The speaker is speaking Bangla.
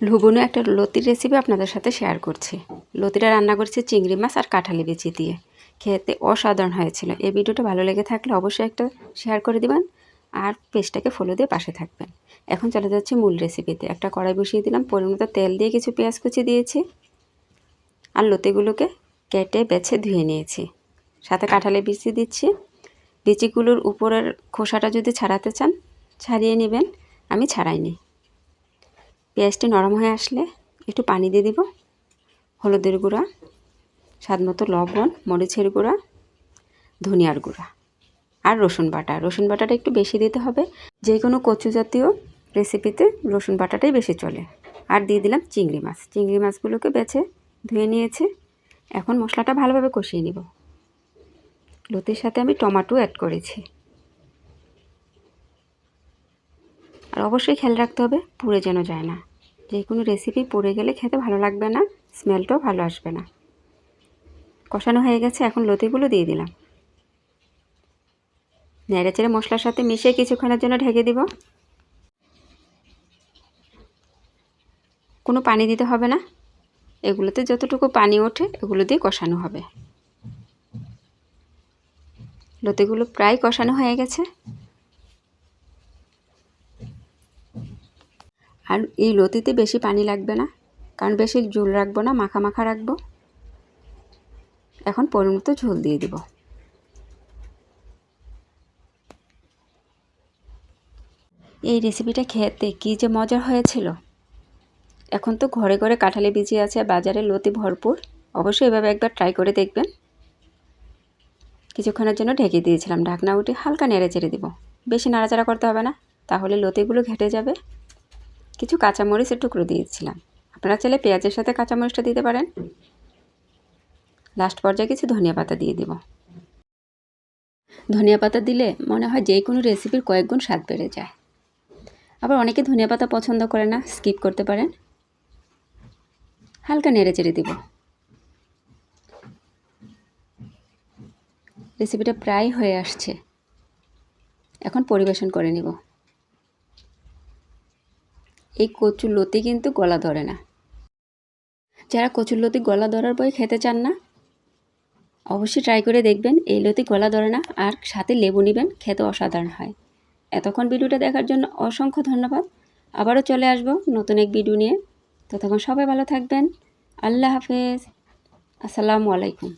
লুবনো একটা লতির রেসিপি আপনাদের সাথে শেয়ার করছি। লতিটা রান্না করছি চিংড়ি মাছ আর কাঁঠালি বিচি দিয়ে। খেতে অসাধারণ হয়েছিল। এই ভিডিওটা ভালো লেগে থাকলে অবশ্যই একটা শেয়ার করে দিবেন আর পেজটাকে ফলো দিয়ে পাশে থাকবেন। এখন চলে যাচ্ছি মূল রেসিপিতে। একটা কড়াই বসিয়ে দিলাম, পরিমাণ তেল দিয়ে কিছু পেঁয়াজ কুচি দিয়েছি আর লতিগুলোকে কেটে বেছে ধুয়ে নিয়েছি। সাথে কাঁঠালি বিচি দিচ্ছি। বিচিগুলোর উপরের খোসাটা যদি ছাড়াতে চান ছাড়িয়ে নেবেন, আমি ছাড়াইনি। পেঁয়াজটি নরম হয়ে আসলে একটু পানি দিয়ে দিব, হলুদের গুঁড়া, স্বাদ মতো লবণ, মরিচের গুঁড়া, ধনিয়ার গুঁড়া আর রসুন বাটা। রসুন বাটাটা একটু বেশি দিতে হবে, যে কোনো কচু জাতীয় রেসিপিতে রসুন বাটাটাই বেশি চলে। আর দিয়ে দিলাম চিংড়ি মাছ। চিংড়ি মাছগুলোকে বেছে ধুয়ে নিয়েছি। এখন মশলাটা ভালোভাবে কষিয়ে নিব। লতির সাথে আমি টমেটো অ্যাড করেছি। আর অবশ্যই খেয়াল রাখতে হবে পুড়ে যেন যায় না। যে কোনো রেসিপি পুড়ে গেলে খেতে ভালো লাগবে না, স্মেলটাও ভালো আসবে না। কষানো হয়ে গেছে, এখন লতিগুলো দিয়ে দিলাম। নেড়ে চেড়ে মশলার সাথে মিশিয়ে কিছুক্ষণের জন্য ঢেকে দিব। কোনো পানি দিতে হবে না, এগুলোতে যতটুকু পানি ওঠে এগুলো দিয়ে কষানো হবে। লতিগুলো প্রায় কষানো হয়ে গেছে। আর এই লতিতে বেশি পানি লাগবে না, কারণ বেশি ঝোল রাখবো না, মাখা মাখা রাখবো। এখন পরিমিত ঝোল দিয়ে দিব। এই রেসিপিটা খেতে কী যে মজার হয়েছিল। এখন তো ঘরে ঘরে কাঁঠালি বিচি আছে, বাজারে লতি ভরপুর। অবশ্যই এভাবে একবার ট্রাই করে দেখবেন। কিছুক্ষণের জন্য ঢেকে দিয়েছিলাম, ঢাকনা উঠে হালকা নেড়ে চেড়ে দিব। বেশি নাড়াচাড়া করতে হবে না, তাহলে লতিগুলো ঘেটে যাবে। কিছু কাঁচামরিচের টুকরো দিয়েছিলাম, আপনারা চাইলে পেঁয়াজের সাথে কাঁচামরিচটা দিতে পারেন। লাস্ট পর্যায়ে কিছু ধনিয়া পাতা দিয়ে দিব। ধনিয়া পাতা দিলে মনে হয় যে কোনো রেসিপির কয়েক গুণ স্বাদ বেড়ে যায়। আবার অনেকে ধনিয়া পাতা পছন্দ করে না, স্কিপ করতে পারেন। হালকা নেড়ে চেড়ে দিব। রেসিপিটা প্রায় হয়ে আসছে, এখন পরিবেশন করে নিব। এই কচুর লতি কিন্তু গলা ধরে না। যারা কচুর লতি গলা ধরার বই খেতে চান না, অবশ্যই ট্রাই করে দেখবেন। এই লতি গলা ধরে না, আর সাথে লেবু নেবেন, খেতে অসাধারণ হয়। এতক্ষণ ভিডিওটা দেখার জন্য অসংখ্য ধন্যবাদ। আবারও চলে আসবো নতুন এক ভিডিও নিয়ে। ততক্ষণ সবাই ভালো থাকবেন। আল্লাহ হাফেজ। আসসালামু আলাইকুম।